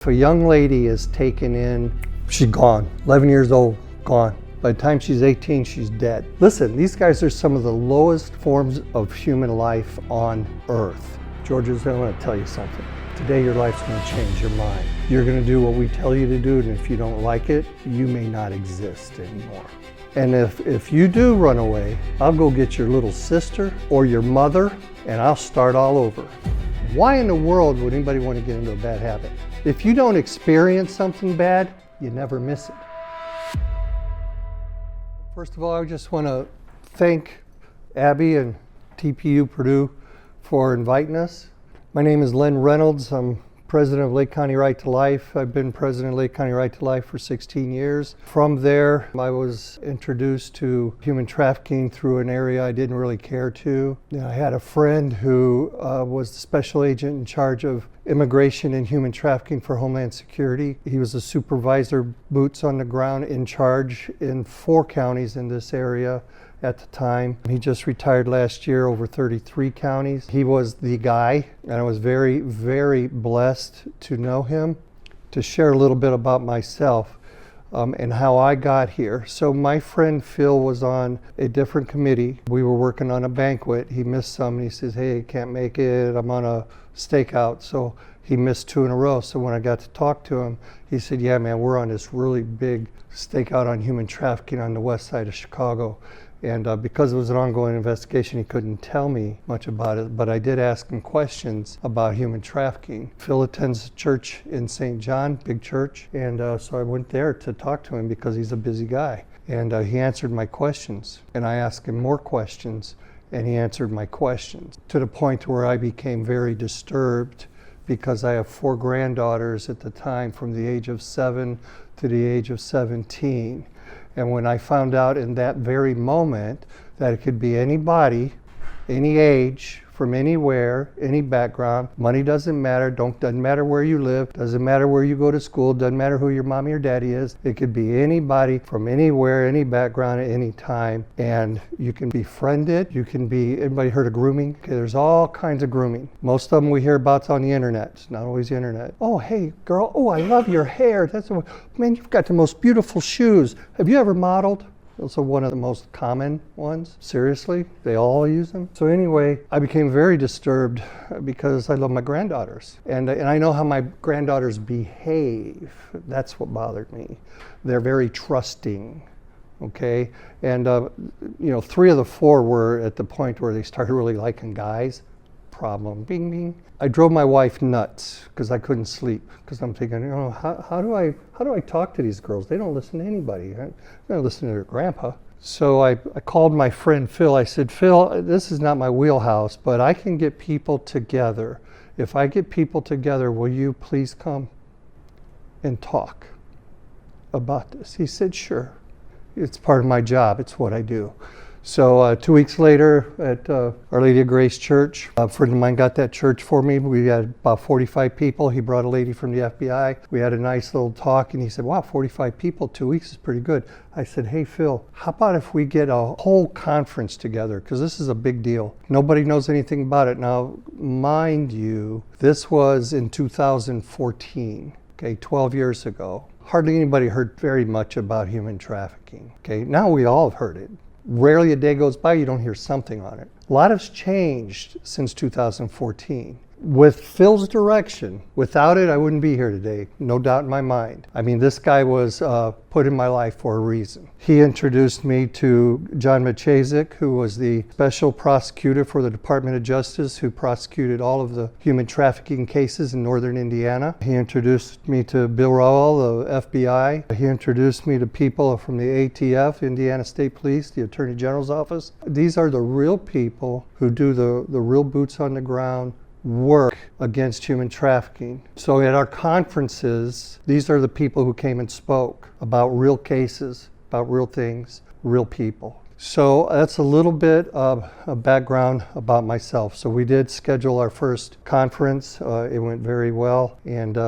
If a young lady is taken in, she's gone, 11 years old, gone. By the time she's 18, she's dead. Listen, these guys are some of the lowest forms of human life on earth. Georges, I want to tell you something. Today your life's going to change your mind. You're going to do what we tell you to do, and if you don't like it, you may not exist anymore. And if you do run away, I'll go get your little sister or your mother, and I'll start all over. Why in the world would anybody want to get into a bad habit? If you don't experience something bad, you never miss it. First of all, I just want to thank Abby and TPU Purdue for inviting us. My name is Len Reynolds. I'm president of Lake County Right to Life. I've been president of Lake County Right to Life for 16 years. From there, I was introduced to human trafficking through an area I didn't really care to. I had a friend who was the special agent in charge of immigration and human trafficking for Homeland Security. He was a supervisor, boots on the ground, in charge in 4 counties in this area at the time. He just retired last year, over 33 counties. He was the guy, and I was very, very blessed to know him. To share a little bit about myself and how I got here. So my friend Phil was on a different committee. We were working on a banquet. He missed some, and he says, hey, I can't make it, I'm on a stakeout. So he missed 2 in a row. So when I got to talk to him, he said, yeah, man, we're on this really big stakeout on human trafficking on the west side of Chicago. And because it was an ongoing investigation, he couldn't tell me much about it, but I did ask him questions about human trafficking. Phil attends a church in St. John, big church, and so I went there to talk to him because he's a busy guy. And he answered my questions, and I asked him more questions, and he answered my questions, to the point where I became very disturbed because I have 4 granddaughters at the time, from the age of 7 to the age of 17. And when I found out in that very moment that it could be anybody, any age, from anywhere, any background, money doesn't matter, doesn't matter where you live, doesn't matter where you go to school, doesn't matter who your mommy or daddy is, it could be anybody from anywhere, any background, at any time, and you can be friended, you can be, everybody heard of grooming? Okay, there's all kinds of grooming. Most of them we hear about on the internet, it's not always the internet. Oh, hey girl, oh, I love your hair, man, you've got the most beautiful shoes. Have you ever modeled? Those are one of the most common ones. Seriously, they all use them. So anyway, I became very disturbed because I love my granddaughters. And I know how my granddaughters behave. That's what bothered me. They're very trusting, okay? And 3 of the 4 were at the point where they started really liking guys. Problem, bing, bing. I drove my wife nuts because I couldn't sleep, because I'm thinking, how do I talk to these girls? They don't listen to anybody. They don't listen to their grandpa. So I called my friend Phil. I said, Phil, this is not my wheelhouse, but I can get people together. If I get people together, will you please come and talk about this? He said, sure. It's part of my job. It's what I do. So 2 weeks later at Our Lady of Grace Church, a friend of mine got that church for me. We had about 45 people. He brought a lady from the FBI. We had a nice little talk, and he said, wow, 45 people, 2 weeks is pretty good. I said, hey, Phil, how about if we get a whole conference together? Because this is a big deal. Nobody knows anything about it. Now, mind you, this was in 2014, okay, 12 years ago. Hardly anybody heard very much about human trafficking, okay? Now we all have heard it. Rarely a day goes by you don't hear something on it. A lot has changed since 2014. With Phil's direction, without it, I wouldn't be here today, no doubt in my mind. I mean, this guy was put in my life for a reason. He introduced me to John Maciejczyk, who was the special prosecutor for the Department of Justice, who prosecuted all of the human trafficking cases in northern Indiana. He introduced me to Bill Rowell, the FBI. He introduced me to people from the ATF, Indiana State Police, the Attorney General's office. These are the real people who do the real boots on the ground work against human trafficking. So at our conferences, these are the people who came and spoke about real cases, about real things, real people. So that's a little bit of a background about myself. So we did schedule our first conference. It went very well. And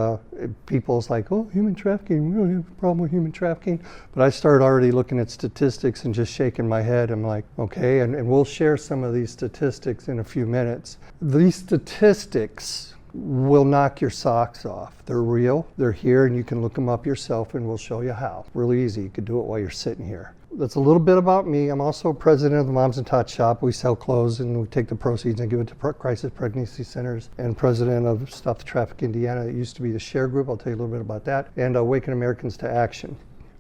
people's like, oh, human trafficking, we don't have a problem with human trafficking. But I started already looking at statistics and just shaking my head. I'm like, okay, and we'll share some of these statistics in a few minutes. These statistics, will knock your socks off. They're real, they're here, and you can look them up yourself and we'll show you how. Really easy, you could do it while you're sitting here. That's a little bit about me. I'm also president of the Moms and Tots shop. We sell clothes and we take the proceeds and give it to crisis pregnancy centers, and president of Stop the Traffic Indiana. It used to be the Share Group. I'll tell you a little bit about that. And Awaken Americans to Action,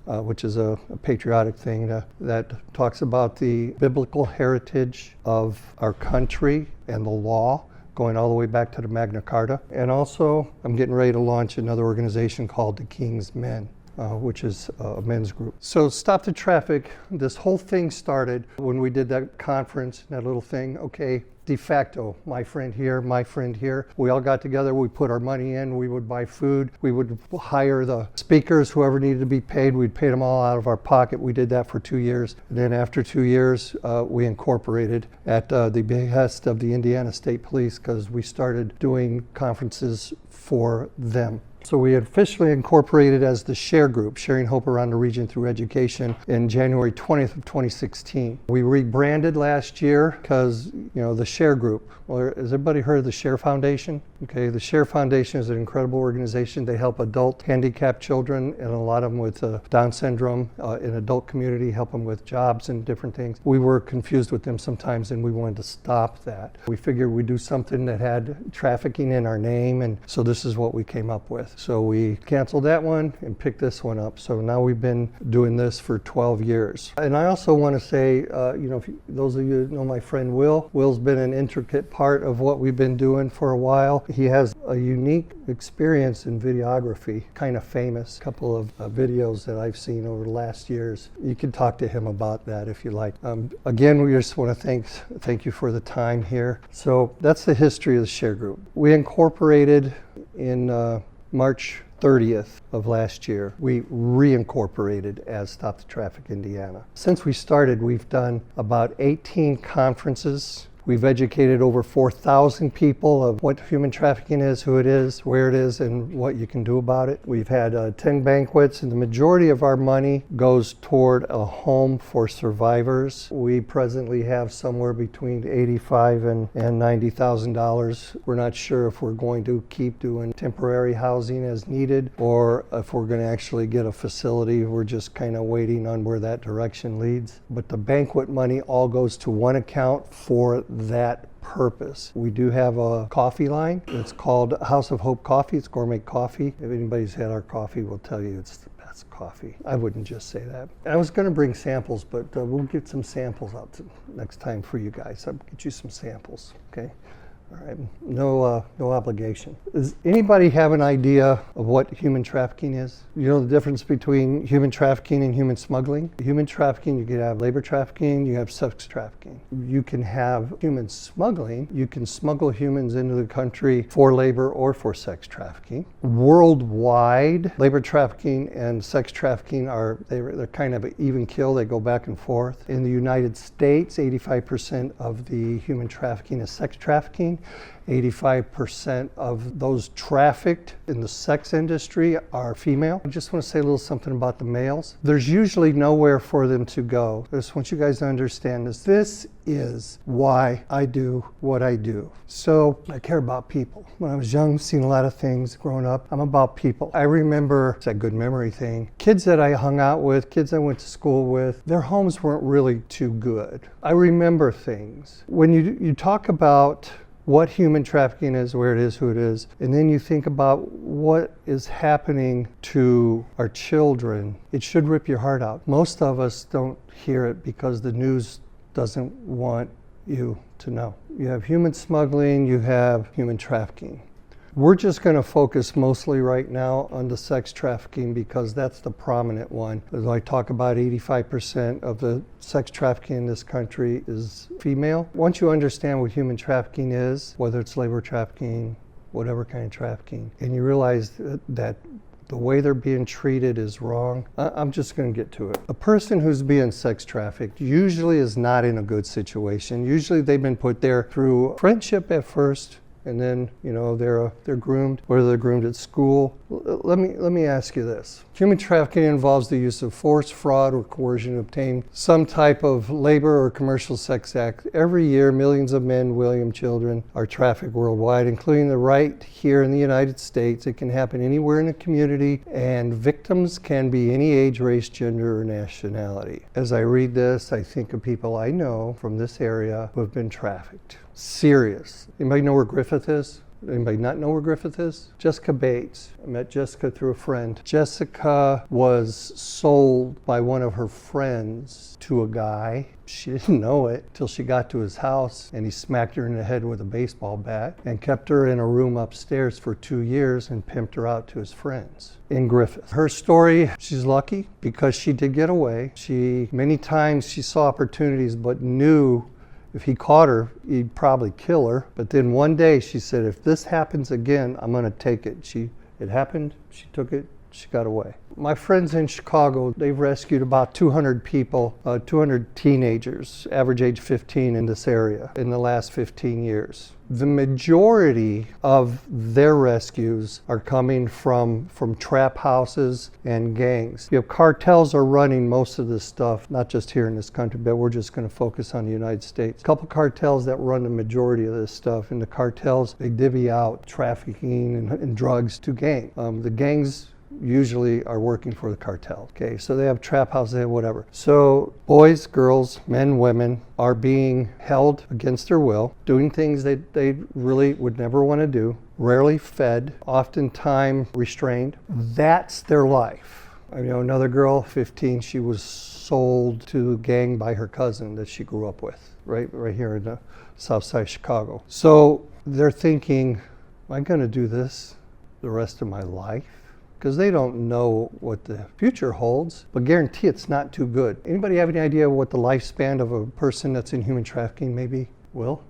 which is a patriotic thing that talks about the biblical heritage of our country and the law, going all the way back to the Magna Carta. And also, I'm getting ready to launch another organization called the King's Men, which is a men's group. So Stop the Traffic, this whole thing started when we did that conference, that little thing. Okay, de facto, my friend here. We all got together, we put our money in, we would buy food, we would hire the speakers, whoever needed to be paid, we'd pay them all out of our pocket. We did that for 2 years. And then after 2 years, we incorporated at the behest of the Indiana State Police, because we started doing conferences for them. So we officially incorporated as the Share Group, Sharing Hope Around the Region Through Education, in January 20th of 2016. We rebranded last year because, the Share Group. Well, has everybody heard of the Share Foundation? Okay, the Share Foundation is an incredible organization. They help adult handicapped children and a lot of them with Down syndrome in adult community, help them with jobs and different things. We were confused with them sometimes and we wanted to stop that. We figured we'd do something that had trafficking in our name, and so this is what we came up with. So we canceled that one and picked this one up. So now we've been doing this for 12 years. And I also want to say, if those of you who know my friend Will's been an intricate part of what we've been doing for a while. He has a unique experience in videography, kind of famous. A couple of videos that I've seen over the last years. You can talk to him about that if you like. Again, we just want to thank you for the time here. So that's the history of the Share Group. We incorporated in March 30th of last year. We reincorporated as Stop the Traffic Indiana. Since we started, we've done about 18 conferences. We've educated over 4,000 people of what human trafficking is, who it is, where it is, and what you can do about it. We've had 10 banquets, and the majority of our money goes toward a home for survivors. We presently have somewhere between $85,000 and $90,000. We're not sure if we're going to keep doing temporary housing as needed, or if we're going to actually get a facility. We're just kind of waiting on where that direction leads. But the banquet money all goes to one account for that purpose. We do have a coffee line. It's called House of Hope Coffee. It's gourmet coffee. If anybody's had our coffee, will tell you it's the best coffee. I wouldn't just say that. I was going to bring samples, but we'll get some samples out next time for you guys. I'll get you some samples, okay? All right, no obligation. Does anybody have an idea of what human trafficking is? You know the difference between human trafficking and human smuggling? Human trafficking, you can have labor trafficking, you have sex trafficking. You can have human smuggling, you can smuggle humans into the country for labor or for sex trafficking. Worldwide, labor trafficking and sex trafficking they're kind of an even kill, they go back and forth. In the United States, 85% of the human trafficking is sex trafficking. 85% of those trafficked in the sex industry are female. I just want to say a little something about the males. There's usually nowhere for them to go. I just want you guys to understand this. This is why I do what I do. So I care about people. When I was young, seen a lot of things growing up. I'm about people. I remember, it's a good memory thing, kids that I hung out with, kids I went to school with, their homes weren't really too good. I remember things. When you talk about what human trafficking is, where it is, who it is, and then you think about what is happening to our children, it should rip your heart out. Most of us don't hear it because the news doesn't want you to know. You have human smuggling, you have human trafficking. We're just going to focus mostly right now on the sex trafficking because that's the prominent one. As I talk about, 85% of the sex trafficking in this country is female. Once you understand what human trafficking is, whether it's labor trafficking, whatever kind of trafficking, and you realize that the way they're being treated is wrong, I'm just going to get to it. A person who's being sex trafficked usually is not in a good situation. Usually they've been put there through friendship at first, and then they're groomed, whether they're groomed at school. Let me ask you this. Human trafficking involves the use of force, fraud, or coercion to obtain some type of labor or commercial sex act. Every year, millions of men, women, children are trafficked worldwide, including right here in the United States. It can happen anywhere in the community, and victims can be any age, race, gender, or nationality. As I read this, I think of people I know from this area who have been trafficked. Serious. Anybody know where Griffith is? Anybody not know where Griffith is? Jessica Bates. I met Jessica through a friend. Jessica was sold by one of her friends to a guy. She didn't know it till she got to his house, and he smacked her in the head with a baseball bat and kept her in a room upstairs for 2 years and pimped her out to his friends in Griffith. Her story, she's lucky because she did get away. Many times she saw opportunities but knew if he caught her, he'd probably kill her. But then one day she said, if this happens again, I'm gonna take it. It happened, she took it, she got away. My friends in Chicago, they've rescued about 200 people, 200 teenagers, average age 15 in this area in the last 15 years. The majority of their rescues are coming from trap houses and gangs. Cartels are running most of this stuff, not just here in this country, but we're just going to focus on the United States. A couple cartels that run the majority of this stuff, and the cartels, they divvy out trafficking and drugs to gangs. The gangs usually are working for the cartel. Okay, so they have trap houses, they have whatever. So boys, girls, men, women are being held against their will, doing things they really would never want to do, rarely fed, oftentimes restrained. That's their life. Another girl, 15, she was sold to a gang by her cousin that she grew up with, right here in the south side of Chicago. So they're thinking, am I going to do this the rest of my life? Because they don't know what the future holds, but guarantee it's not too good. Anybody have any idea what the lifespan of a person that's in human trafficking may be? Will?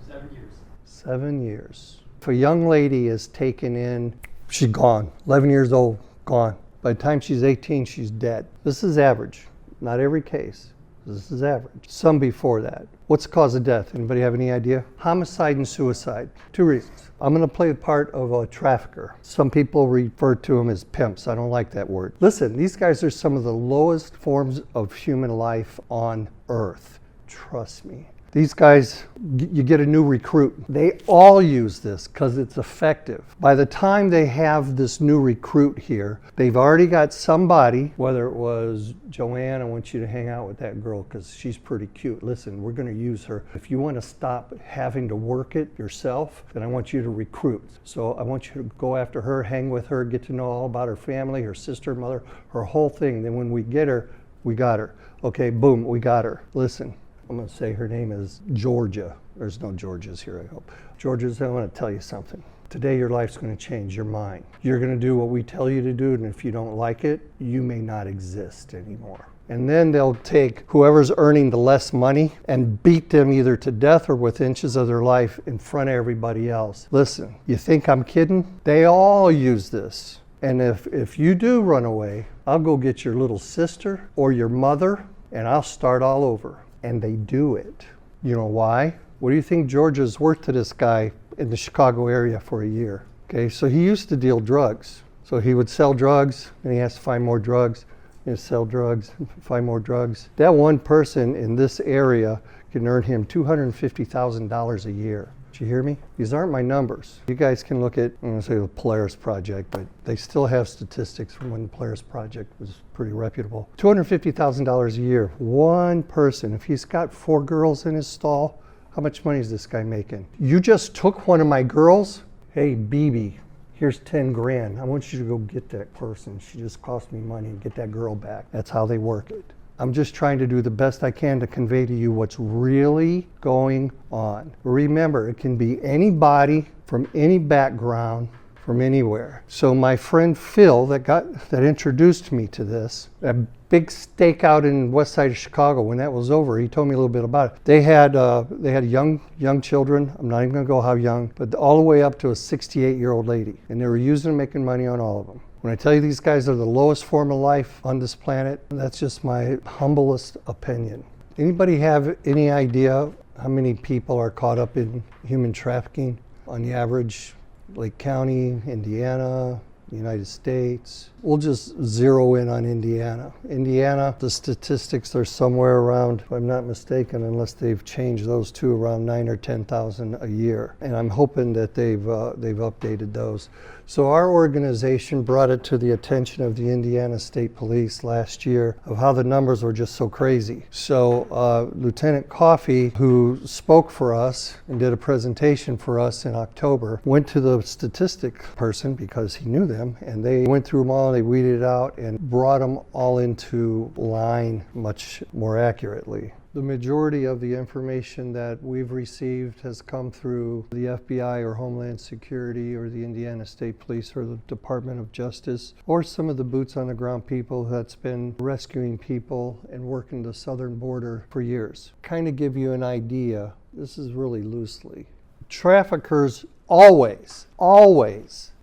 7 years. 7 years. If a young lady is taken in, she's gone. 11 years old, gone. By the time she's 18, she's dead. This is average. Not every case. This is average. Some before that. What's the cause of death? Anybody have any idea? Homicide and suicide. 2 reasons. I'm going to play the part of a trafficker. Some people refer to them as pimps. I don't like that word. Listen, these guys are some of the lowest forms of human life on earth. Trust me. These guys, you get a new recruit. They all use this because it's effective. By the time they have this new recruit here, they've already got somebody, whether it was, Joanne, I want you to hang out with that girl because she's pretty cute. Listen, we're going to use her. If you want to stop having to work it yourself, then I want you to recruit. So I want you to go after her, hang with her, get to know all about her family, her sister, mother, her whole thing. Then when we get her, we got her. Okay, boom, we got her. Listen. I'm going to say her name is Georgia. There's no Georgias here, I hope. Georgia, I want to tell you something. Today your life's going to change, your mind. You're going to do what we tell you to do, and if you don't like it, you may not exist anymore. And then they'll take whoever's earning the less money and beat them either to death or with inches of their life in front of everybody else. Listen, you think I'm kidding? They all use this. And if you do run away, I'll go get your little sister or your mother, and I'll start all over. And they do it. You know why? What do you think Georgia's worth to this guy in the Chicago area for a year? Okay, so he used to deal drugs. So he would sell drugs, and he has to find more drugs, and sell drugs, find more drugs. That one person in this area can earn him $250,000 a year. Did you hear me? These aren't my numbers. You guys can look at, I'm going to say the Polaris Project, but they still have statistics from when the Polaris Project was pretty reputable. $250,000 a year, one person. If he's got 4 girls in his stall, how much money is this guy making? You just took one of my girls? Hey, BB, here's 10 grand. I want you to go get that person. She just cost me money and get that girl back. That's how they work it. I'm just trying to do the best I can to convey to you what's really going on. Remember, it can be anybody from any background, from anywhere. So my friend Phil that introduced me to this, a big stakeout in west side of Chicago, when that was over, he told me a little bit about it. They had young children. I'm not even going to go how young, but all the way up to a 68-year-old lady, and they were using and making money on all of them. When I tell you these guys are the lowest form of life on this planet, that's just my humblest opinion. Anybody have any idea how many people are caught up in human trafficking On the average, Lake County, Indiana, United States. We'll just zero in on Indiana. Indiana, the statistics are somewhere around, if I'm not mistaken, unless they've changed those two, around 9,000 or 10,000 a year. And I'm hoping that they've updated those. So our organization brought it to the attention of the Indiana State Police last year of how the numbers were just so crazy. So Lieutenant Coffey, who spoke for us and did a presentation for us in October, went to the statistic person because he knew them, and they went through them all, they weeded it out and brought them all into line much more accurately. The majority of the information that we've received has come through the FBI or Homeland Security or the Indiana State Police or the Department of Justice, or some of the boots on the ground people that's been rescuing people and working the southern border for years. Kind of give you an idea, this is really loosely. Traffickers always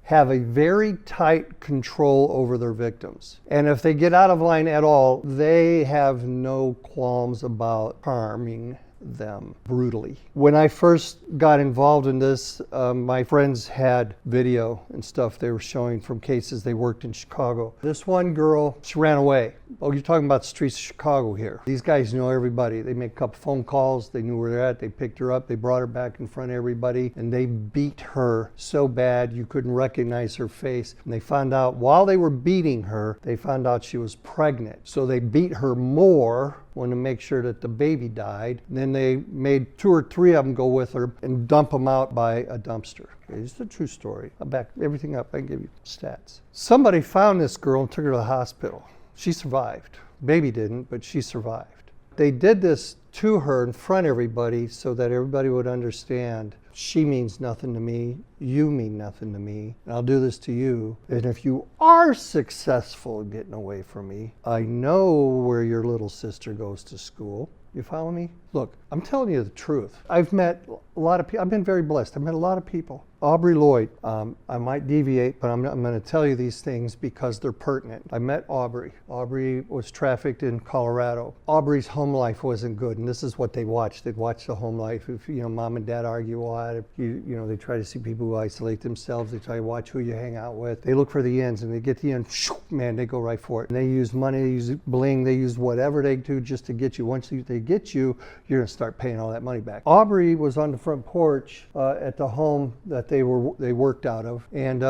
have a very tight control over their victims. And if they get out of line at all, they have no qualms about harming them brutally. When I first got involved in this, my friends had video and stuff they were showing from cases they worked in Chicago. This one girl, she ran away. Oh, you're talking about the streets of Chicago here. These guys know everybody. They make a couple phone calls, they knew where they're at, they picked her up, they brought her back in front of everybody, and they beat her so bad you couldn't recognize her face. And they found out, while they were beating her, they found out she was pregnant. So they beat her more, wanted to make sure that the baby died. And then they made 2 or 3 of them go with her and dump them out by a dumpster. Okay, it's a true story. I'll back everything up. I can give you stats. Somebody found this girl and took her to the hospital. She survived. Baby didn't, but she survived. They did this to her in front of everybody so that everybody would understand, she means nothing to me, you mean nothing to me, and I'll do this to you. And if you are successful in getting away from me, I know where your little sister goes to school. You follow me? Look, I'm telling you the truth. I've met a lot of people. I've been very blessed. I've met a lot of people. Aubrey Lloyd, I might deviate, but I'm going to tell you these things because they're pertinent. I met Aubrey. Aubrey was trafficked in Colorado. Aubrey's home life wasn't good, and this is what they watched. They'd watch the home life. If mom and dad argue a lot, they try to see people who isolate themselves. They try to watch who you hang out with. They look for the ends, and they get the end. Man, they go right for it. And they use money, they use bling, they use whatever they do just to get you. Once they get you, you're going to start paying all that money back. Aubrey was on the front porch at the home that they worked out of, and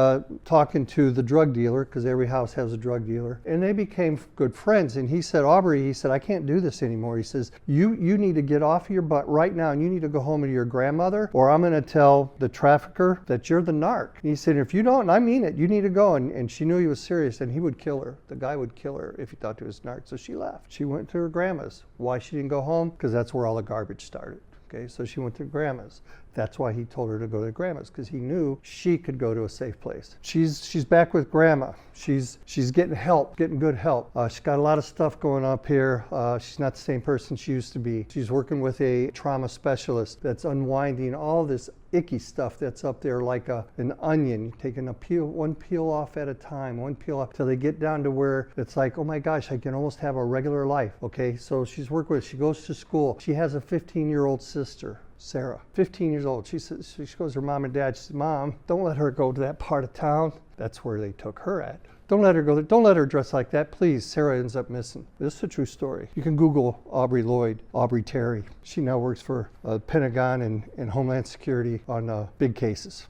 talking to the drug dealer, because every house has a drug dealer, and they became good friends. And he said, Aubrey, I can't do this anymore. He says, you need to get off of your butt right now, and you need to go home to your grandmother, or I'm going to tell the trafficker that you're the narc. And he said, if you don't, and I mean it, you need to go. And she knew he was serious, and he would kill her. The guy would kill her if he thought he was narc. So she left. She went to her grandma's. Why she didn't go home? Because that's where all the garbage started. Okay, so she went to grandma's. That's why he told her to go to grandma's, because he knew she could go to a safe place. She's back with grandma. She's getting help, getting good help. She's got a lot of stuff going up here. She's not the same person she used to be. She's working with a trauma specialist that's unwinding all this icky stuff that's up there like an onion, taking one peel off at a time, one peel off, till they get down to where it's like, oh my gosh, I can almost have a regular life. Okay, so she's working with, she goes to school. She has a 15-year-old sister, Sarah, 15 years old. She says, she goes to her mom and dad. She says, Mom, don't let her go to that part of town. That's where they took her at. Don't let her go there. Don't let her dress like that, please. Sarah ends up missing. This is a true story. You can Google Aubrey Lloyd, Aubrey Terry. She now works for Pentagon and Homeland Security on big cases.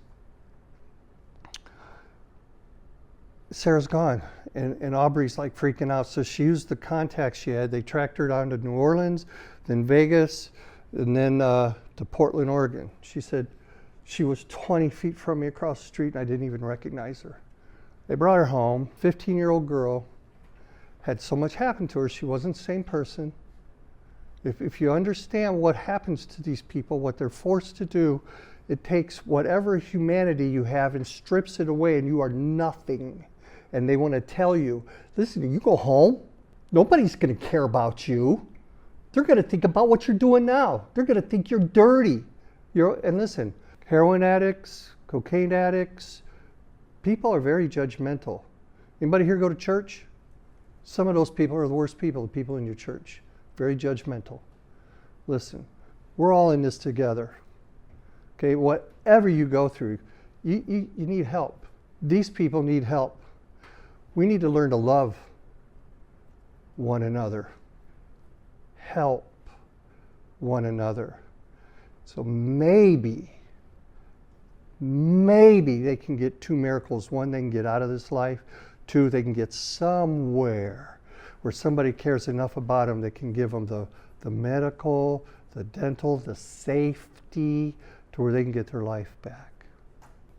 Sarah's gone, and Aubrey's like freaking out. So she used the contacts she had. They tracked her down to New Orleans, then Vegas, and then to Portland, Oregon. She said, she was 20 feet from me across the street, and I didn't even recognize her. They brought her home. 15-year-old girl, had so much happen to her. She wasn't the same person. If you understand what happens to these people, what they're forced to do, it takes whatever humanity you have and strips it away, and you are nothing. And they want to tell you, listen, you go home, nobody's going to care about you. They're going to think about what you're doing now. They're going to think you're dirty. And listen, heroin addicts, cocaine addicts, people are very judgmental. Anybody here go to church? Some of those people are the worst people, the people in your church. Very judgmental. Listen, we're all in this together. Okay, whatever you go through, you need help. These people need help. We need to learn to love one another, help one another. So maybe they can get 2 miracles. 1, they can get out of this life. 2, they can get somewhere where somebody cares enough about them that can give them the medical, the dental, the safety to where they can get their life back.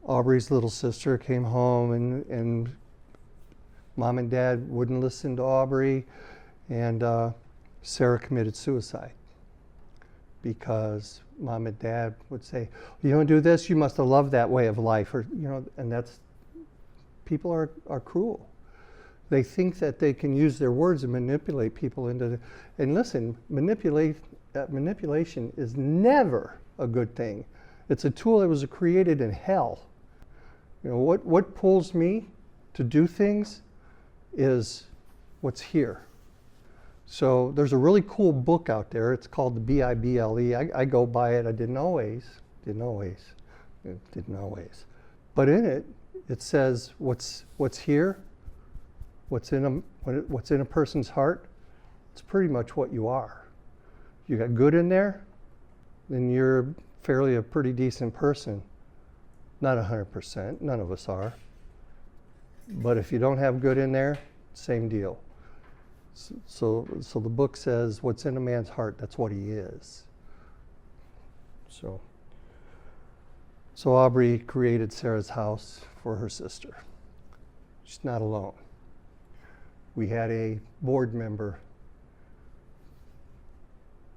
Aubrey's little sister came home and Mom and Dad wouldn't listen to Aubrey, and Sarah committed suicide because Mom and Dad would say, "You don't do this, you must have loved that way of life," or and that's, people are cruel. They think that they can use their words and manipulate people into, and listen, manipulation is never a good thing. It's a tool that was created in hell. What pulls me to do things is what's here. So there's a really cool book out there. It's called the Bible. I go by it. I didn't always. But in it, it says what's here, what's in a person's heart. It's pretty much what you are. You got good in there, then you're fairly a pretty decent person. Not 100%. None of us are. But if you don't have good in there, same deal. So the book says what's in a man's heart, that's what he is. So Aubrey created Sarah's house for her sister. She's not alone. We had a board member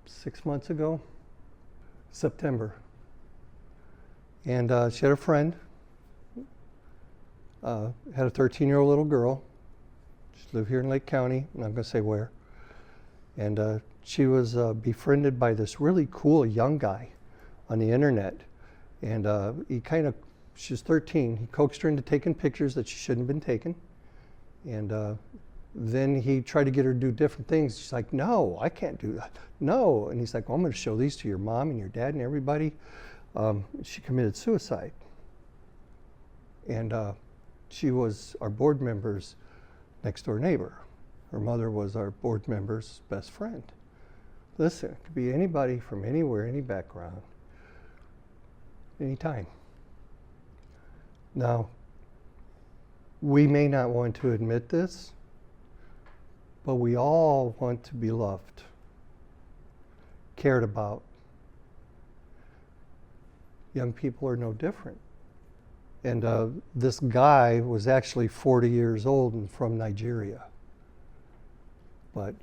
6 months ago, September. And she had a friend, had a 13-year-old little girl. She lived here in Lake County, I'm not going to say where. And she was befriended by this really cool young guy on the internet. And she was 13, he coaxed her into taking pictures that she shouldn't have been taking. And then he tried to get her to do different things. She's like, "No, I can't do that. No." And he's like, "Well, I'm going to show these to your mom and your dad and everybody." She committed suicide. And she was our board member's next door neighbor. Her mother was our board member's best friend. Listen, it could be anybody from anywhere, any background, anytime. Now, we may not want to admit this, but we all want to be loved, cared about. Young people are no different. And this guy was actually 40 years old and from Nigeria. But,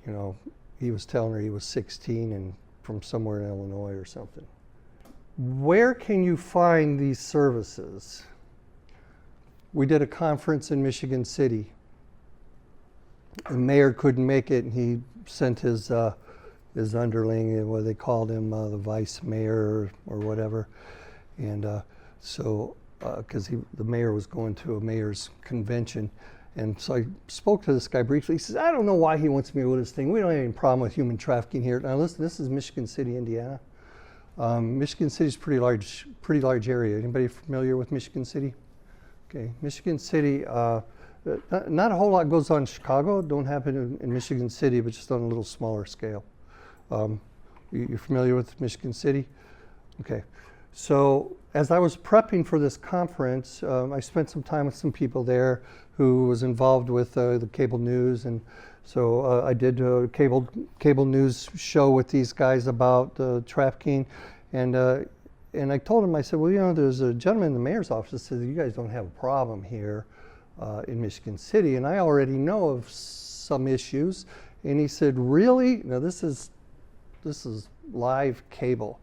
he was telling her he was 16 and from somewhere in Illinois or something. Where can you find these services? We did a conference in Michigan City. The mayor couldn't make it, and he sent his underling, what they called him, the vice mayor or whatever. And because the mayor was going to a mayor's convention. And so I spoke to this guy briefly. He says, "I don't know why he wants me with this thing. We don't have any problem with human trafficking here." Now listen, this is Michigan City, Indiana. Michigan City is pretty large area. Anybody familiar with Michigan City? Okay, Michigan City, not a whole lot goes on in Chicago. Don't happen in Michigan City, but just on a little smaller scale. You're familiar with Michigan City? Okay. So as I was prepping for this conference, I spent some time with some people there who was involved with the cable news, and so I did a cable news show with these guys about trafficking, and I told them, I said, "Well, there's a gentleman in the mayor's office that says you guys don't have a problem here in Michigan City, and I already know of some issues." And he said, "Really?" Now this is live cable.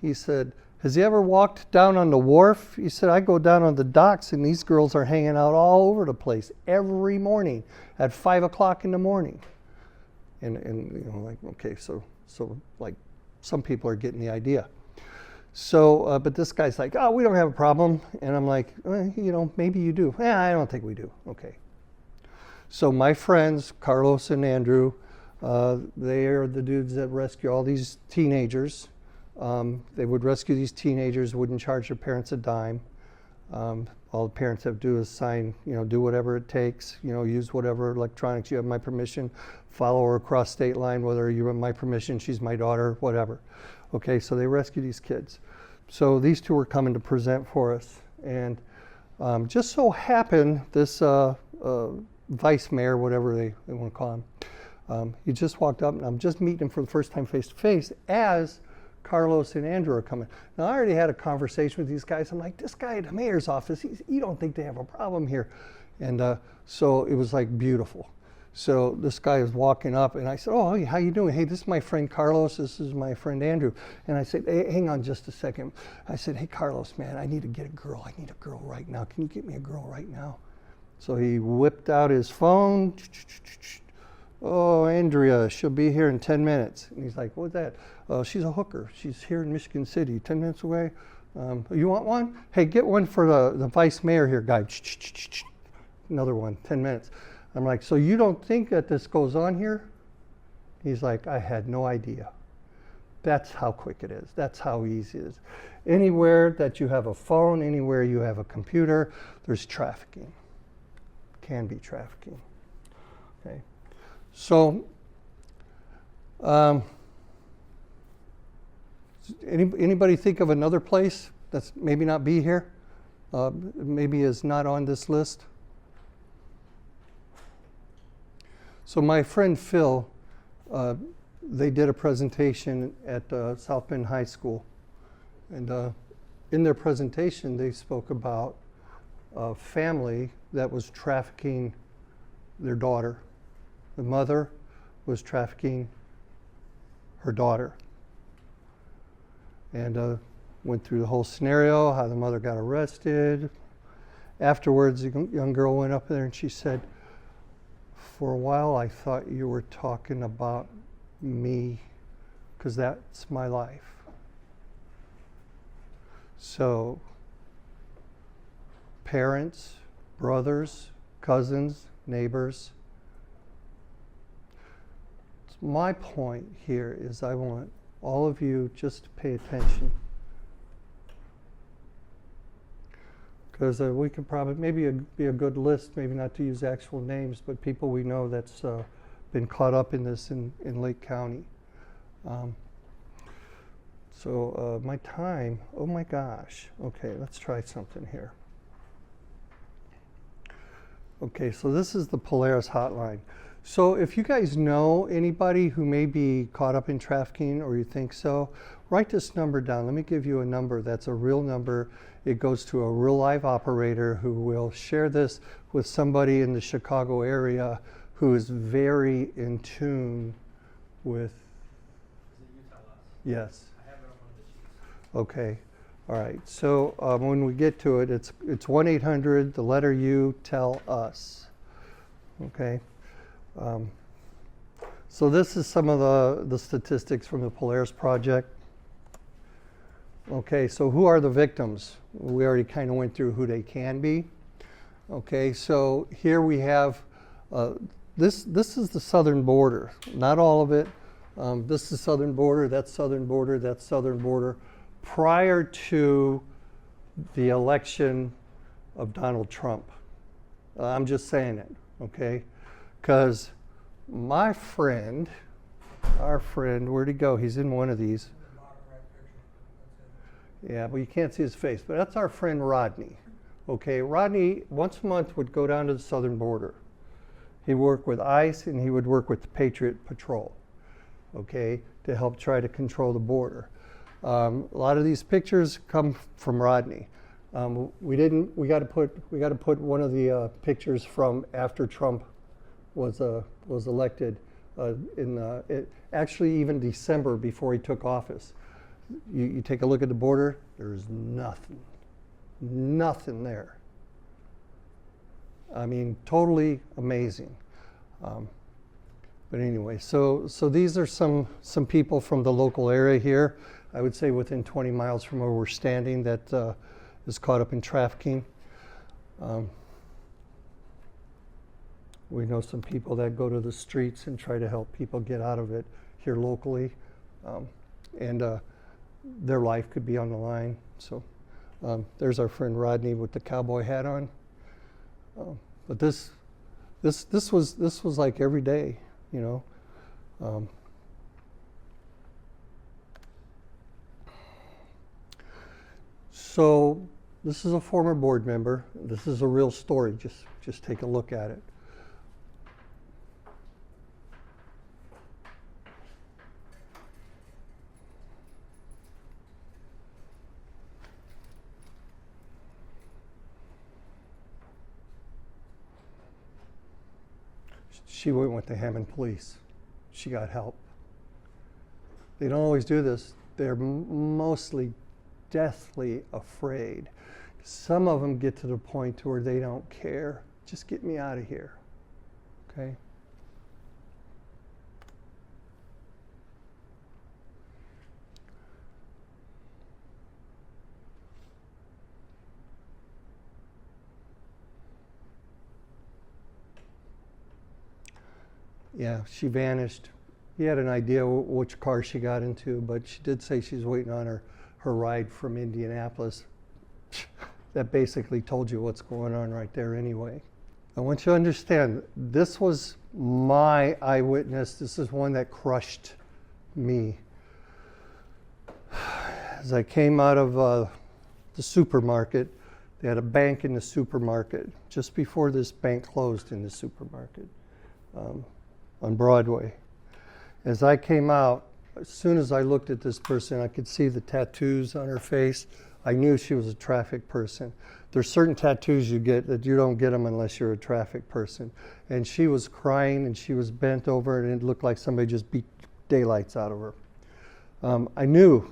He said, "Has he ever walked down on the wharf?" He said, "I go down on the docks and these girls are hanging out all over the place every morning at 5 o'clock in the morning." And okay, so like some people are getting the idea. So, but this guy's like, "Oh, we don't have a problem." And I'm like, "Maybe you do." "Yeah, I don't think we do." Okay. So my friends, Carlos and Andrew, they are the dudes that rescue all these teenagers They would rescue these teenagers, wouldn't charge their parents a dime. All the parents have to do is sign, do whatever it takes, use whatever electronics. You have my permission, follow her across state line, whether you have my permission, she's my daughter, whatever. Okay, so they rescue these kids. So these two were coming to present for us. And just so happened, this vice mayor, whatever they want to call him, he just walked up, and I'm just meeting him for the first time face to face as Carlos and Andrew are coming. Now, I already had a conversation with these guys. I'm like, this guy at the mayor's office, you don't think they have a problem here. And so it was like beautiful. So this guy is walking up, and I said, oh, hey, how you doing? Hey, this is my friend Carlos. This is my friend Andrew. And I said, hey, hang on just a second. I said, hey, Carlos, man, I need to get a girl. I need a girl right now. Can you get me a girl right now? So he whipped out his phone. Oh, Andrea, she'll be here in 10 minutes. And he's like, what's that? She's a hooker. She's here in Michigan City, 10 minutes away. You want one? Hey, get one for the vice mayor here, guy. Another one, 10 minutes. I'm like, so you don't think that this goes on here? He's like, I had no idea. That's how quick it is. That's how easy it is. Anywhere that you have a phone, anywhere you have a computer, there's trafficking. Can be trafficking. Okay. So, anybody think of another place that's maybe not be here? Maybe is not on this list? So my friend Phil, they did a presentation at South Bend High School. And in their presentation, they spoke about a family that was trafficking their daughter. The mother was trafficking her daughter. And went through the whole scenario, how the mother got arrested. Afterwards, the young girl went up there and she said, for a while I thought you were talking about me, because that's my life. So, parents, brothers, cousins, neighbors. My point here is I want all of you just to pay attention. Because we could probably, maybe be a good list, maybe not to use actual names, but people we know that's been caught up in this in Lake County. So my time, oh my gosh. Okay, let's try something here. Okay, so this is the Polaris hotline. So if you guys know anybody who may be caught up in trafficking or you think so, write this number down. Let me give you a number that's a real number. It goes to a real live operator who will share this with somebody in the Chicago area who is very in tune with. Is it you tell us? Yes. I have it on one of the sheets. Okay. All right. So when we get to it, it's 1-800, the letter U, tell us. Okay. So this is some of the statistics from the Polaris Project. Okay, so who are the victims? We already kind of went through who they can be. Okay, so here we have, this is the southern border, not all of it. This is southern border, that's southern border, that's southern border. Prior to the election of Donald Trump. I'm just saying it, okay? Because my friend, our friend, where'd he go? He's in one of these. Yeah, but you can't see his face. But that's our friend Rodney. Okay, Rodney once a month would go down to the southern border. He worked with ICE and he would work with the Patriot Patrol, okay, to help try to control the border. A lot of these pictures come from Rodney. We got to put one of the pictures from after Trump was elected actually even December before he took office. You take a look at the border, there's nothing there. I mean, totally amazing. But anyway, so these are some people from the local area here. I would say within 20 miles from where we're standing that is caught up in trafficking. We know some people that go to the streets and try to help people get out of it here locally. their life could be on the line. So there's our friend Rodney with the cowboy hat on. But this was like every day, you know. So this is a former board member. This is a real story. Just take a look at it. She went with the Hammond police. She got help. They don't always do this. They're mostly deathly afraid. Some of them get to the point where they don't care. Just get me out of here, okay? Yeah, she vanished. He had an idea which car she got into, but she did say she's waiting on her ride from Indianapolis. That basically told you what's going on right there anyway. I want you to understand, this was my eyewitness. This is one that crushed me. As I came out of the supermarket, they had a bank in the supermarket, just before this bank closed in the supermarket on Broadway. As I came out, as soon as I looked at this person, I could see the tattoos on her face. I knew she was a traffic person. There's certain tattoos you get that you don't get them unless you're a traffic person. And she was crying and she was bent over and it looked like somebody just beat daylights out of her. I knew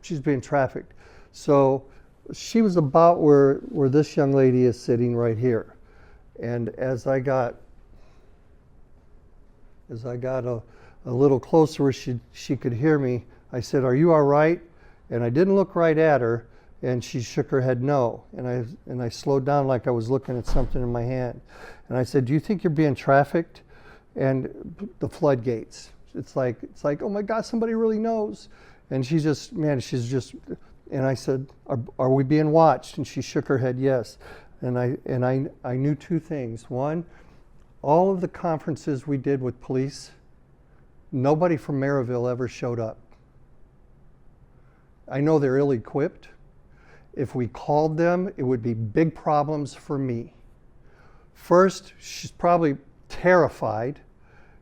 she's being trafficked. So she was about where this young lady is sitting right here. And as I got a little closer where she could hear me, I said, "Are you all right?" And I didn't look right at her, and she shook her head no. And I slowed down like I was looking at something in my hand. And I said, "Do you think you're being trafficked?" And the floodgates. It's like, oh my God, somebody really knows. And she's just, and I said, are we being watched? And she shook her head yes. And I knew two things. One, all of the conferences we did with police, nobody from Maryville ever showed up. I know they're ill-equipped. If we called them, it would be big problems for me. First, she's probably terrified.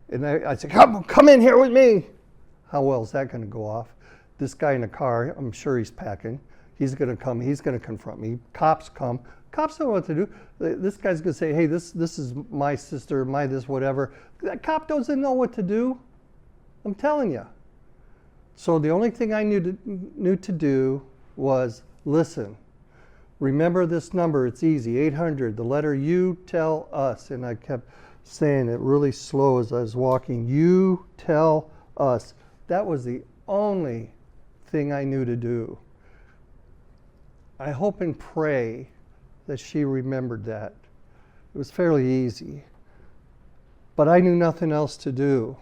And I said, come in here with me. How well is that going to go off? This guy in the car, I'm sure he's packing. He's going to come. He's going to confront me. Cops come. Cops don't know what to do. This guy's going to say, hey, this is my sister, my this, whatever. That cop doesn't know what to do. I'm telling you. So the only thing I knew to do was listen. Remember this number. It's easy. 800. The letter U, tell us. And I kept saying it really slow as I was walking. You tell us. That was the only thing I knew to do. I hope and pray that she remembered that. It was fairly easy. But I knew nothing else to do.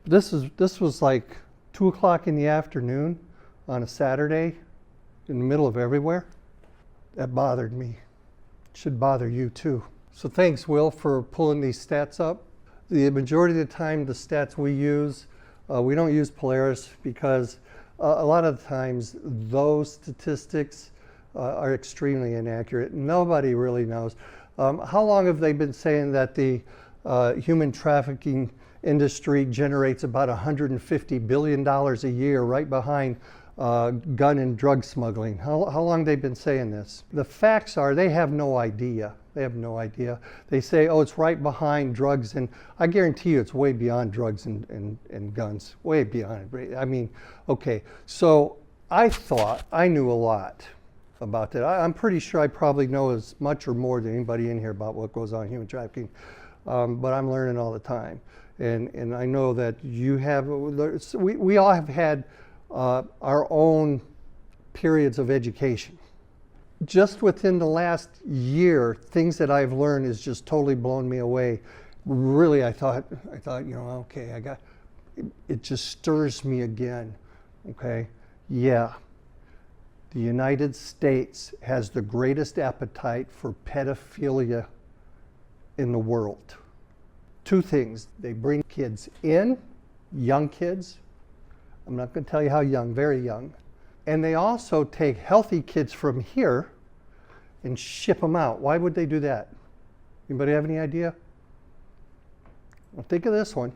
This was like 2 o'clock in the afternoon on a Saturday in the middle of everywhere. That bothered me. It should bother you too. So thanks, Will, for pulling these stats up. The majority of the time, the stats we use, we don't use Polaris because a lot of the times those statistics are extremely inaccurate. Nobody really knows. How long have they been saying that the human trafficking industry generates about $150 billion a year, right behind gun and drug smuggling? How long have they been saying this? The facts are they have no idea. They have no idea. They say, oh, it's right behind drugs, and I guarantee you it's way beyond drugs and guns, way beyond it. I mean, okay, so I thought I knew a lot about that. I'm pretty sure I probably know as much or more than anybody in here about what goes on in human trafficking, but I'm learning all the time. And I know that you have, we all have had our own periods of education. Just within the last year, things that I've learned is just totally blown me away. Really, I thought, okay, it just stirs me again. Okay? Yeah. The United States has the greatest appetite for pedophilia in the world. Two things. They bring kids in, young kids. I'm not going to tell you how young, very young. And they also take healthy kids from here and ship them out. Why would they do that? Anybody have any idea? Well, think of this one.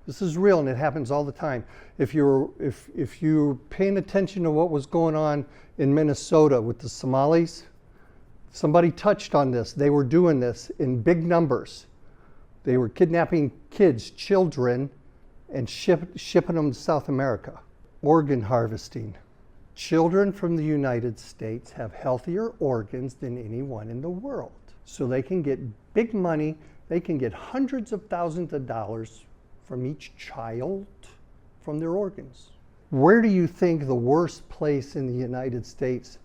This is real, and it happens all the time. If you're paying attention to what was going on in Minnesota with the Somalis, somebody touched on this. They were doing this in big numbers. They were kidnapping kids, children, and shipping them to South America. Organ harvesting. Children from the United States have healthier organs than anyone in the world. So they can get big money. They can get hundreds of thousands of dollars from each child from their organs. Where do you think the worst place in the United States?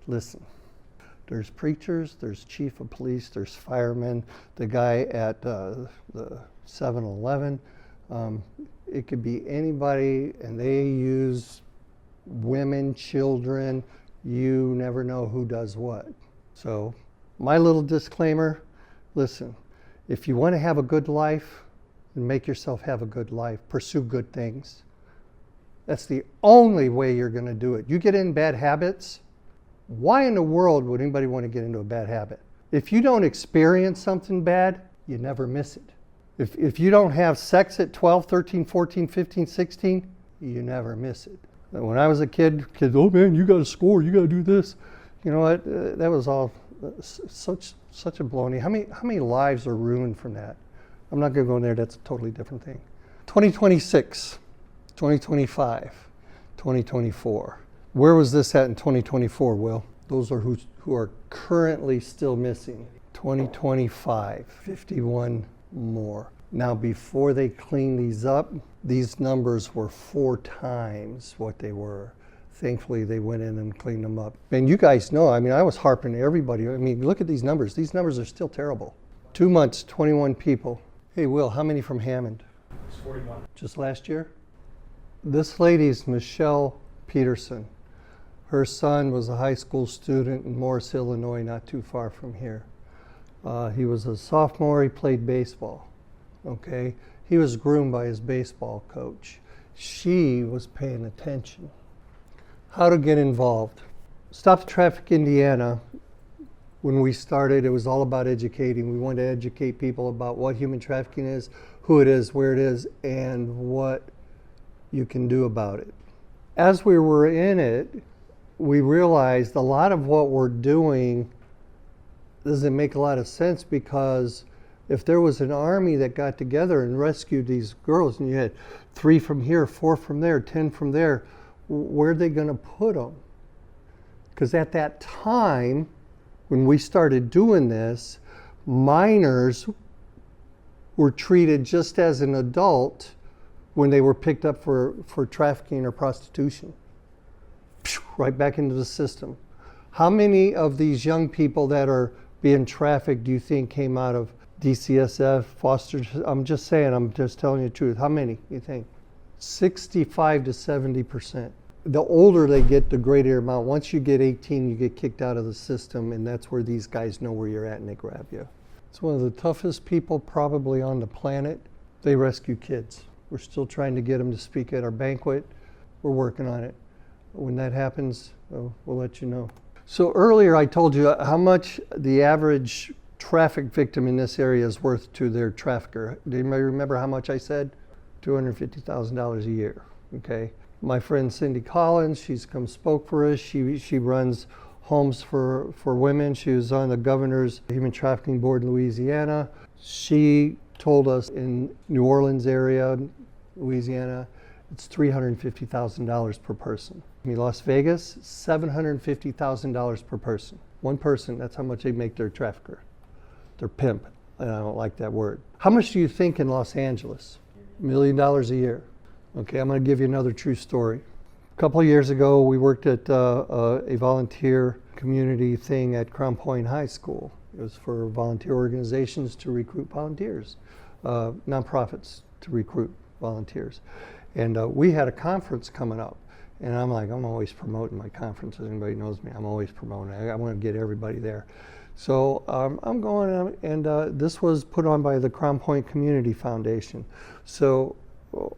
Listen, there's preachers, there's chief of police, there's firemen, the guy at the 7-Eleven. It could be anybody, and they use women, children. You never know who does what. So my little disclaimer, listen, if you want to have a good life, and make yourself have a good life, pursue good things. That's the only way you're going to do it. You get in bad habits, why in the world would anybody want to get into a bad habit? If you don't experience something bad, you never miss it. If you don't have sex at 12, 13, 14, 15, 16, you never miss it. When I was a kid, kids, oh man, you got to score, you got to do this. You know what? That was all such a baloney. How many lives are ruined from that? I'm not going to go in there. That's a totally different thing. 2026, 2025, 2024. Where was this at in 2024, Will? Those are who are currently still missing. 2025, 51 more. Now, before they clean these up, these numbers were 4 times what they were. Thankfully, they went in and cleaned them up. And you guys know, I mean, I was harping to everybody. I mean, look at these numbers. These numbers are still terrible. 2 months, 21 people. Hey, Will, how many from Hammond? It's 41. Just last year? This lady's Michelle Peterson. Her son was a high school student in Morris, Illinois, not too far from here. He was a sophomore. He played baseball. Okay? He was groomed by his baseball coach. She was paying attention. How to get involved. Stop Traffic Indiana. When we started, it was all about educating. We wanted to educate people about what human trafficking is, who it is, where it is, and what you can do about it. As we were in it, we realized a lot of what we're doing doesn't make a lot of sense, because if there was an army that got together and rescued these girls, and you had 3 from here, 4 from there, 10 from there, where are they going to put them? Because at that time, when we started doing this, minors were treated just as an adult when they were picked up for trafficking or prostitution. Right back into the system. How many of these young people that are being trafficked do you think came out of DCSF, foster? I'm just saying, I'm just telling you the truth. How many do you think? 65 to 70%. The older they get, the greater amount. Once you get 18, you get kicked out of the system, and that's where these guys know where you're at and they grab you. It's one of the toughest people probably on the planet. They rescue kids. We're still trying to get them to speak at our banquet. We're working on it. When that happens, we'll let you know. So earlier I told you how much the average traffic victim in this area is worth to their trafficker. Do you remember how much I said? $250,000 a year, okay? My friend Cindy Collins, she's come spoke for us. She runs homes for women. She was on the governor's human trafficking board in Louisiana. She told us in New Orleans area, Louisiana, it's $350,000 per person. In Las Vegas, $750,000 per person. One person, that's how much they make their trafficker, their pimp. And I don't like that word. How much do you think in Los Angeles? $1 million a year. Okay, I'm going to give you another true story. A couple of years ago, we worked at a volunteer community thing at Crown Point High School. It was for volunteer organizations to recruit volunteers, nonprofits to recruit volunteers. And we had a conference coming up. And I'm like, I'm always promoting my conferences. Anybody knows me, I'm always promoting. I want to get everybody there. So I'm going, and this was put on by the Crown Point Community Foundation. So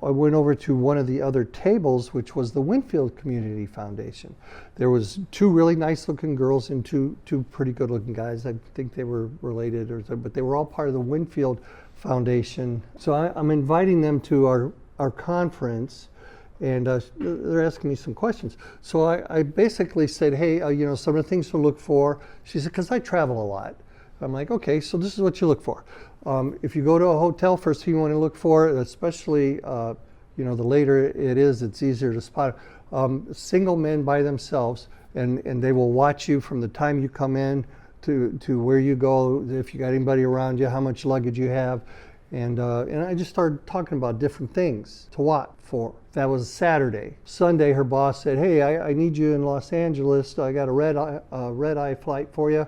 I went over to one of the other tables, which was the Winfield Community Foundation. There was two really nice looking girls and two pretty good looking guys. I think they were related, but they were all part of the Winfield Foundation. So I'm inviting them to our conference, and they're asking me some questions. So I basically said, hey, some of the things to look for. She said, because I travel a lot. I'm like, okay, so this is what you look for. If you go to a hotel, first thing you want to look for, especially, the later it is, it's easier to spot. Single men by themselves, and they will watch you from the time you come in to where you go, if you got anybody around you, how much luggage you have. And I just started talking about different things to watch for. That was Saturday. Sunday, her boss said, hey, I need you in Los Angeles. I got a red-eye flight for you.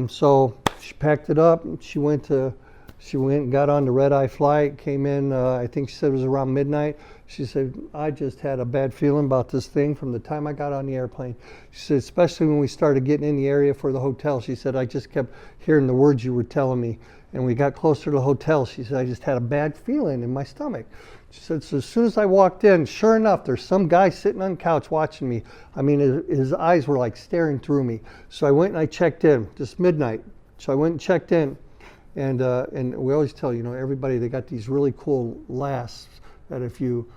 So she packed it up. She went and got on the red-eye flight, came in, I think she said it was around midnight. She said, I just had a bad feeling about this thing from the time I got on the airplane. She said, especially when we started getting in the area for the hotel. She said, I just kept hearing the words you were telling me. And we got closer to the hotel. She said, I just had a bad feeling in my stomach. She said, so as soon as I walked in, sure enough, there's some guy sitting on the couch watching me. I mean, his eyes were like staring through me. So I went and I checked in, just midnight. So I went and checked in. And we always tell, everybody, they got these really cool lasps that if you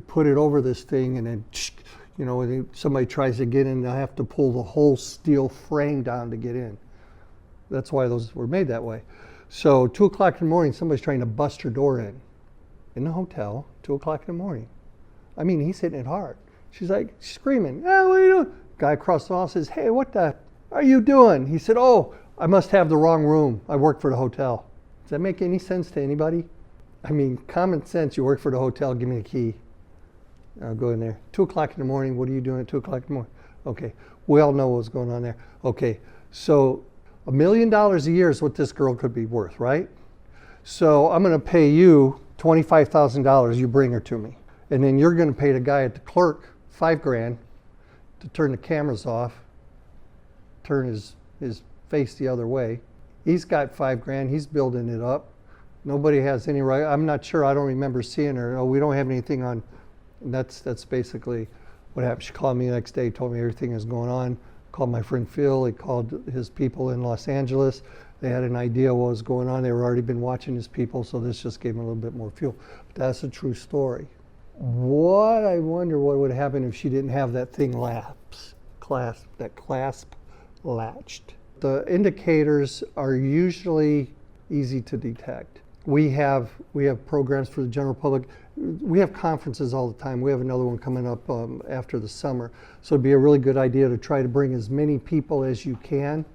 put it over this thing and then, when somebody tries to get in, they'll have to pull the whole steel frame down to get in. That's why those were made that way. So 2 o'clock in the morning, somebody's trying to bust her door in the hotel, 2 o'clock in the morning. I mean, he's hitting it hard. She's like screaming, what are you doing? Guy across the hall says, hey, what the are you doing? He said, oh, I must have the wrong room. I work for the hotel. Does that make any sense to anybody? I mean, common sense, you work for the hotel, give me the key. I'll go in there. 2 o'clock in the morning, what are you doing at 2 o'clock in the morning? Okay, we all know what's going on there. Okay, so $1 million a year is what this girl could be worth, right? So I'm gonna pay you $25,000, you bring her to me. And then you're gonna pay the guy at the clerk $5,000 to turn the cameras off, turn his face the other way. He's got $5,000, he's building it up. Nobody has any right, I'm not sure, I don't remember seeing her. Oh, we don't have anything on, and that's basically what happened. She called me the next day, told me everything is going on. Called my friend Phil, he called his people in Los Angeles. They had an idea what was going on. They were already been watching his people, so this just gave them a little bit more fuel. But that's a true story. I wonder what would happen if she didn't have that thing clasp latched. The indicators are usually easy to detect. We have programs for the general public. We have conferences all the time. We have another one coming up after the summer. So it'd be a really good idea to try to bring as many people as you can.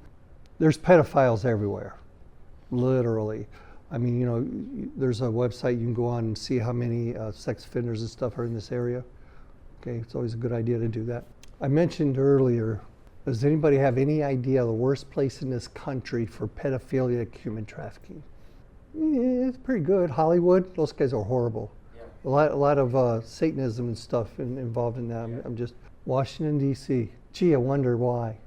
There's pedophiles everywhere, literally. I mean, there's a website you can go on and see how many sex offenders and stuff are in this area. Okay, it's always a good idea to do that. I mentioned earlier, does anybody have any idea the worst place in this country for pedophilia, human trafficking? Yeah, it's pretty good. Hollywood, those guys are horrible. A lot of Satanism and stuff involved in that. I'm just, Washington, D.C. Gee, I wonder why.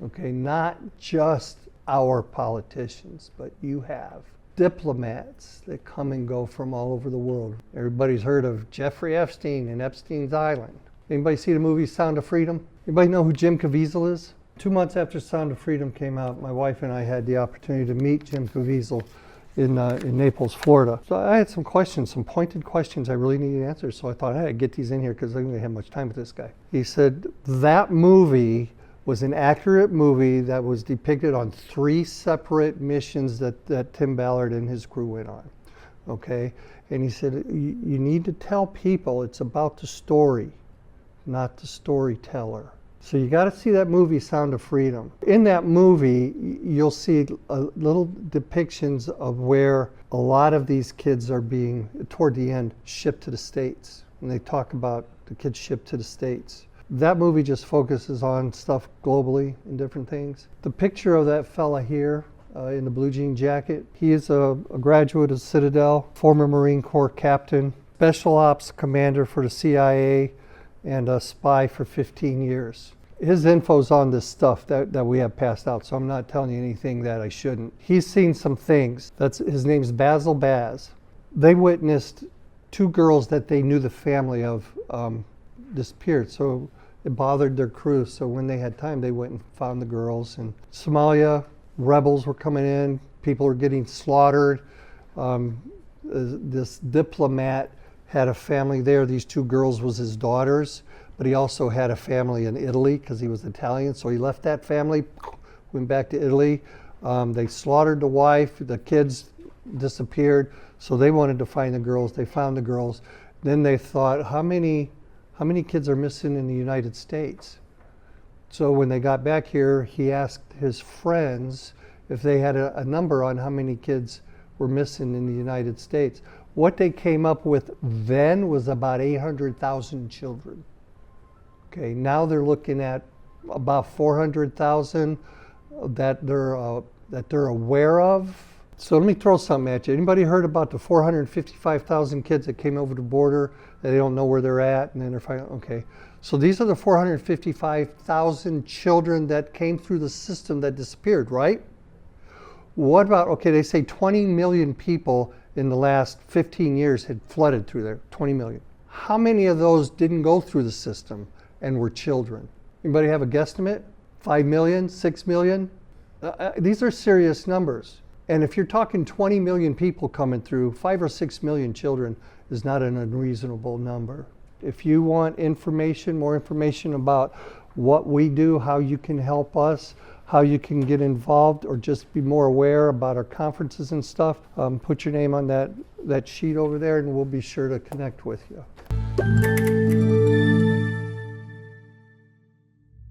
Okay, not just our politicians, but you have diplomats that come and go from all over the world. Everybody's heard of Jeffrey Epstein and Epstein's Island. Anybody see the movie Sound of Freedom? Anybody know who Jim Caviezel is? 2 months after Sound of Freedom came out, my wife and I had the opportunity to meet Jim Caviezel in Naples, Florida. So I had some questions, some pointed questions I really needed answers. So I thought, hey, I'd get these in here because I didn't have much time with this guy. He said that movie was an accurate movie that was depicted on 3 separate missions that Tim Ballard and his crew went on. Okay, and he said, you need to tell people it's about the story, not the storyteller. So you got to see that movie, Sound of Freedom. In that movie, you'll see little depictions of where a lot of these kids are being, toward the end, shipped to the States. And they talk about the kids shipped to the States. That movie just focuses on stuff globally and different things. The picture of that fella here in the blue jean jacket, he is a graduate of Citadel, former Marine Corps captain, special ops commander for the CIA and a spy for 15 years. His info's on this stuff that we have passed out, so I'm not telling you anything that I shouldn't. He's seen some things. His name's Basil Baz. They witnessed 2 girls that they knew the family of disappeared, so it bothered their crew. So when they had time, they went and found the girls. And Somalia, rebels were coming in, people were getting slaughtered. This diplomat had a family there. These 2 girls was his daughters, but he also had a family in Italy because he was Italian. So he left that family, went back to Italy. They slaughtered the wife, the kids disappeared. So they wanted to find the girls. They found the girls. Then they thought, how many kids are missing in the United States? So when they got back here, he asked his friends if they had a number on how many kids were missing in the United States. What they came up with then was about 800,000 children. Okay, now they're looking at about 400,000 that they're aware of. So let me throw something at you. Anybody heard about the 455,000 kids that came over the border that they don't know where they're at, and then they're finding, okay. So these are the 455,000 children that came through the system that disappeared, right? What about, okay, they say 20 million people in the last 15 years had flooded through there, 20 million. How many of those didn't go through the system and were children? Anybody have a guesstimate? 5 million, 6 million? These are serious numbers. And if you're talking 20 million people coming through, 5 or 6 million children is not an unreasonable number. If you want information, more information about what we do, how you can help us, how you can get involved, or just be more aware about our conferences and stuff, put your name on that sheet over there and we'll be sure to connect with you.